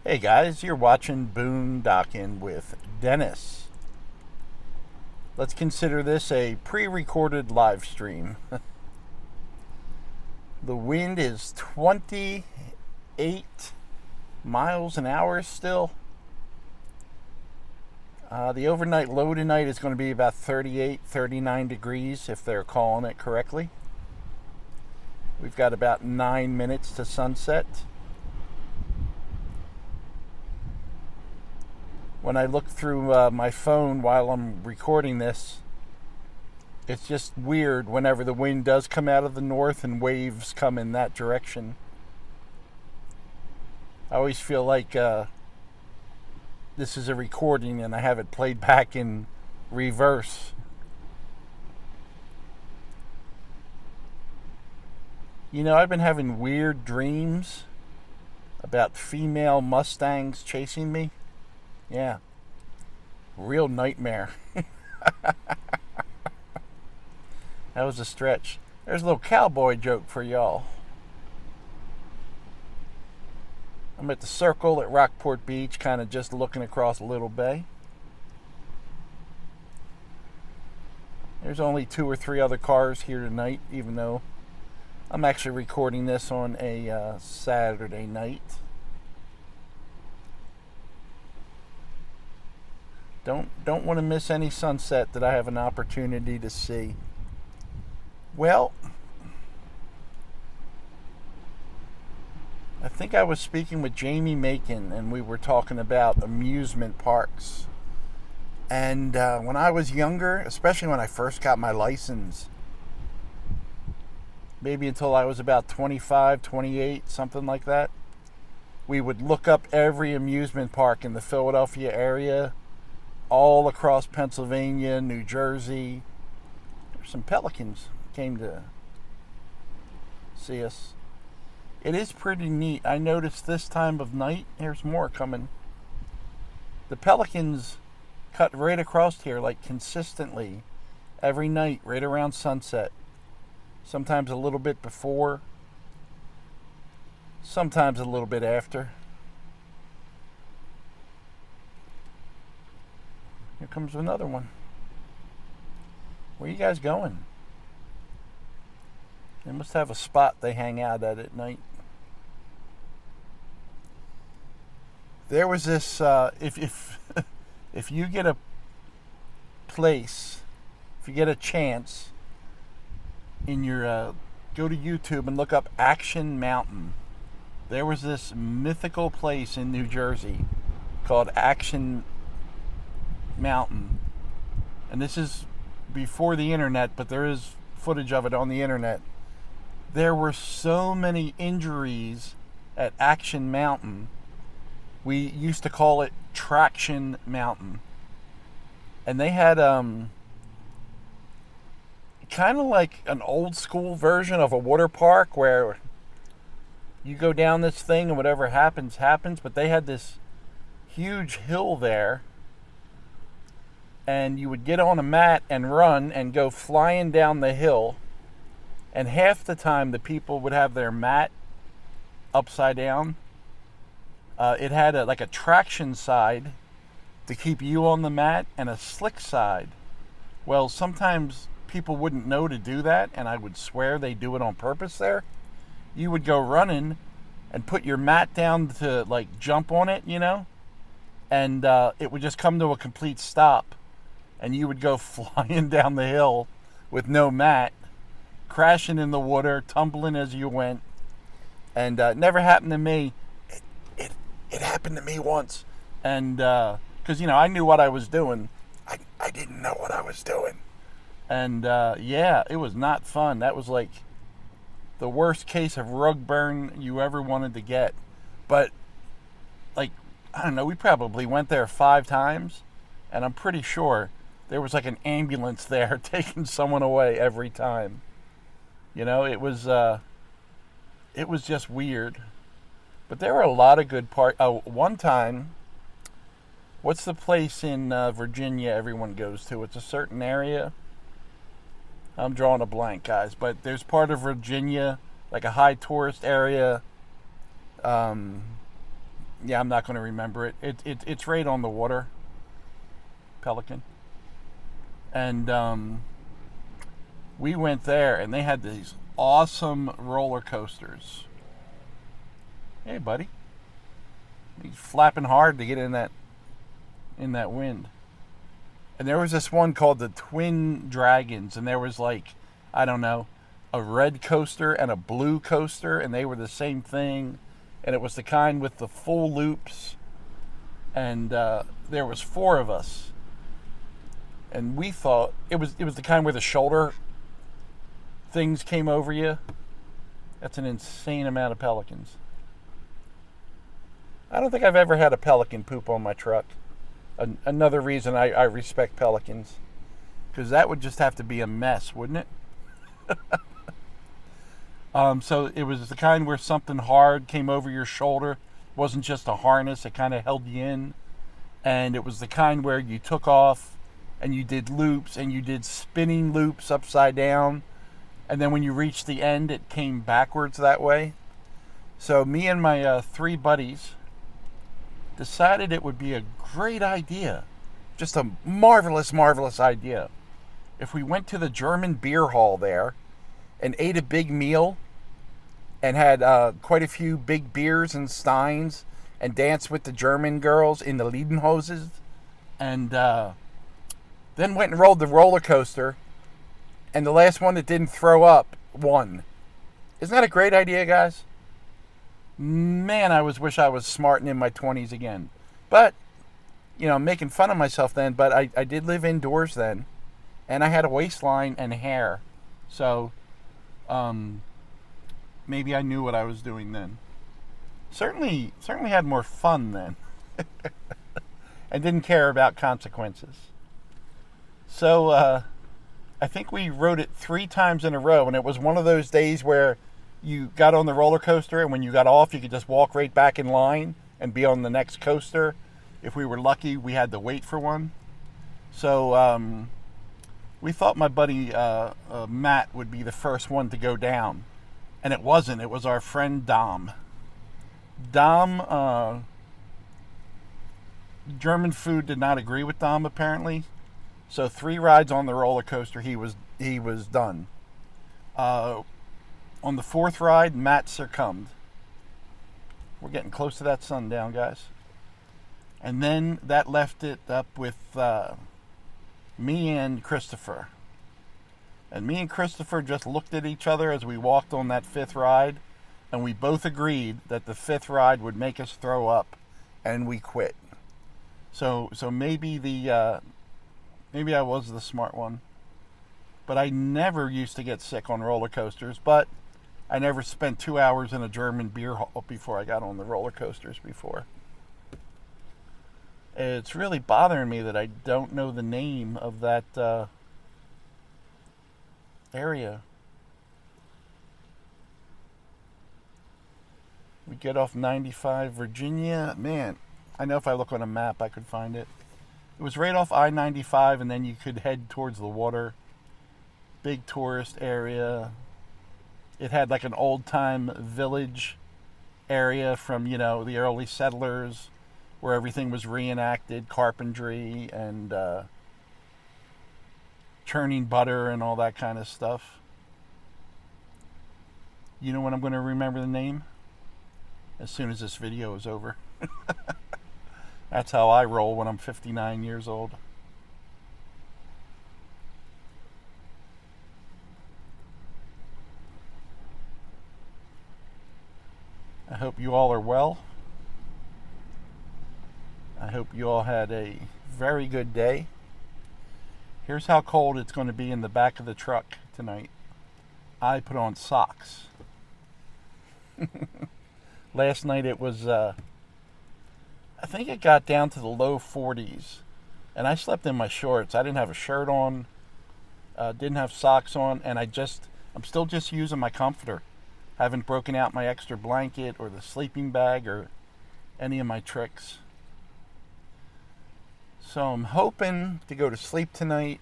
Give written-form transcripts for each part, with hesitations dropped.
Hey guys, you're watching Boondocking with Dennis. Let's consider this a pre-recorded live stream. The wind is 28 miles an hour still. The overnight low tonight is going to be about 38, 39 degrees if they're calling it correctly. We've got about 9 minutes to sunset. When I look through my phone while I'm recording this, it's just weird whenever the wind does come out of the north and waves come in that direction. I always feel like this is a recording and I have it played back in reverse. You know, I've been having weird dreams about female Mustangs chasing me. Yeah. Real nightmare. That was a stretch. There's a little cowboy joke for y'all. I'm at the Circle at Rockport Beach, kind of just looking across Little Bay. There's only 2 or 3 other cars here tonight, even though I'm actually recording this on a Saturday night. Don't want to miss any sunset that I have an opportunity to see. Well, I think I was speaking with Jamie Macon and we were talking about amusement parks. And when I was younger, especially when I first got my license, maybe until I was about 25, 28, something like that, we would look up every amusement park in the Philadelphia area, all across Pennsylvania, New Jersey. There's some Pelicans came to see us. It is pretty neat. I noticed this time of night, there's more coming. The Pelicans cut right across here, like consistently, every night, right around sunset. Sometimes a little bit before, sometimes a little bit after. Here comes another one. Where you guys going? They must have a spot they hang out at night. There was this, if if you get a place, if you get a chance in your, go to YouTube and look up Action Mountain. There was this mythical place in New Jersey called Action Mountain, and this is before the internet, but there is footage of it on the internet. There were so many injuries at Action Mountain. We used to call it Traction Mountain, and they had kind of like an old school version of a water park where you go down this thing and whatever happens, but they had this huge hill there, and you would get on a mat and run and go flying down the hill, and half the time the people would have their mat upside down. It had like a traction side to keep you on the mat and a slick side. Well, sometimes people wouldn't know to do that, and I would swear they do it on purpose there. You would go running and put your mat down to like jump on it, you know, and it would just come to a complete stop, and you would go flying down the hill with no mat, crashing in the water, tumbling as you went. And it never happened to me. It happened to me once, and because you know I knew what I was doing, I didn't know what I was doing, and yeah, it was not fun. That was like the worst case of rug burn you ever wanted to get. But like, I don't know, we probably went there 5 times, and I'm pretty sure there was like an ambulance there taking someone away every time. You know, it was just weird. But there were a lot of good parts. Oh, one time, what's the place in Virginia everyone goes to? It's a certain area. I'm drawing a blank, guys. But there's part of Virginia, like a high tourist area. Yeah, I'm not going to remember it. It's right on the water, Pelican. And we went there, and they had these awesome roller coasters. Hey, buddy. He's flapping hard to get in that wind. And there was this one called the Twin Dragons, and there was like, I don't know, a red coaster and a blue coaster, and they were the same thing. And it was the kind with the full loops. And there was 4 of us. And we thought it was the kind where the shoulder things came over you. That's an insane amount of pelicans. I don't think I've ever had a pelican poop on my truck. Another reason I respect pelicans. Because that would just have to be a mess, wouldn't it? So it was the kind where something hard came over your shoulder. It wasn't just a harness. It kind of held you in. And it was the kind where you took off and you did loops and you did spinning loops upside down. And then when you reached the end, it came backwards that way. So me and my 3 buddies decided it would be a great idea, just a marvelous, marvelous idea, if we went to the German beer hall there and ate a big meal and had quite a few big beers and steins and danced with the German girls in the Lederhoses, and then went and rode the roller coaster, and the last one that didn't throw up won. Isn't that a great idea, guys? Man, I wish I was smart and in my 20s again. But, I'm making fun of myself then, but I did live indoors then, and I had a waistline and hair. So, maybe I knew what I was doing then. Certainly had more fun then. And didn't care about consequences. So, I think we rode it 3 times in a row, and it was one of those days where you got on the roller coaster, and when you got off, you could just walk right back in line and be on the next coaster. If we were lucky, we had to wait for one. So we thought my buddy Matt would be the first one to go down. And it wasn't. It was our friend Dom. German food did not agree with Dom, apparently. So 3 rides on the roller coaster, he was done. On the 4th ride, Matt succumbed. We're getting close to that sundown, guys. And then that left it up with me and Christopher. And me and Christopher just looked at each other as we walked on that 5th ride, and we both agreed that the 5th ride would make us throw up, and we quit. So maybe maybe I was the smart one. But I never used to get sick on roller coasters, but I never spent 2 hours in a German beer hall before I got on the roller coasters before. It's really bothering me that I don't know the name of that area. We get off 95 Virginia. Man, I know if I look on a map I could find it. It was right off I-95, and then you could head towards the water. Big tourist area. It had like an old-time village area from, the early settlers, where everything was reenacted, carpentry and churning butter and all that kind of stuff. You know when I'm going to remember the name? As soon as this video is over. That's how I roll when I'm 59 years old. I hope you all are well. I hope you all had a very good day. Here's how cold it's going to be in the back of the truck tonight. I put on socks. Last night it was, I think it got down to the low 40s. And I slept in my shorts. I didn't have a shirt on, didn't have socks on, and I'm still just using my comforter. Haven't broken out my extra blanket or the sleeping bag or any of my tricks. So I'm hoping to go to sleep tonight.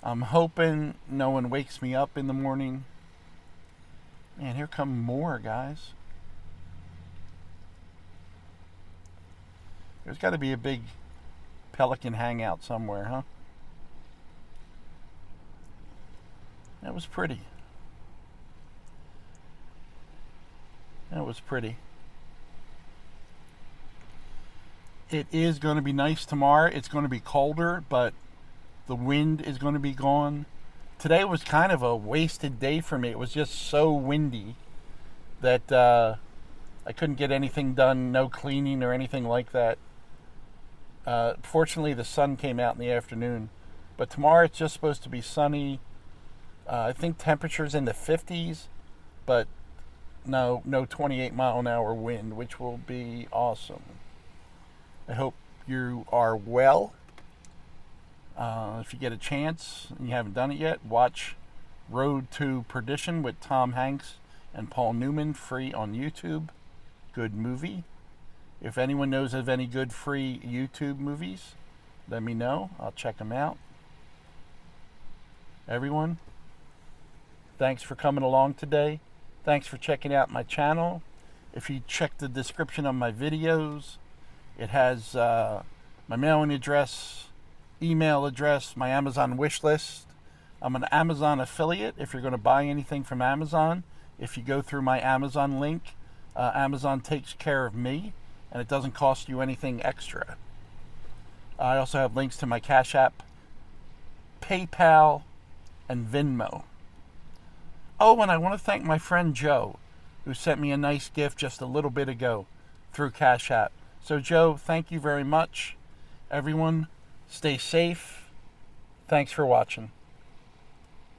I'm hoping no one wakes me up in the morning. Man, here come more, guys. There's got to be a big pelican hangout somewhere, huh? That was pretty. That was pretty. It is going to be nice tomorrow. It's going to be colder, but the wind is going to be gone. Today was kind of a wasted day for me. It was just so windy that I couldn't get anything done, no cleaning or anything like that. Fortunately, the sun came out in the afternoon. But tomorrow it's just supposed to be sunny. I think temperatures in the 50s, but no 28-mile-an-hour wind, which will be awesome. I hope you are well. If you get a chance and you haven't done it yet, watch Road to Perdition with Tom Hanks and Paul Newman, free on YouTube. Good movie. If anyone knows of any good free YouTube movies, let me know. I'll check them out. Everyone, thanks for coming along today. Thanks for checking out my channel. If you check the description of my videos, it has my mailing address, email address, my Amazon wish list. I'm an Amazon affiliate. If you're going to buy anything from Amazon, if you go through my Amazon link, Amazon takes care of me, and it doesn't cost you anything extra. I also have links to my Cash App, PayPal, and Venmo. Oh, and I want to thank my friend Joe, who sent me a nice gift just a little bit ago through Cash App. So Joe, thank you very much. Everyone, stay safe. Thanks for watching.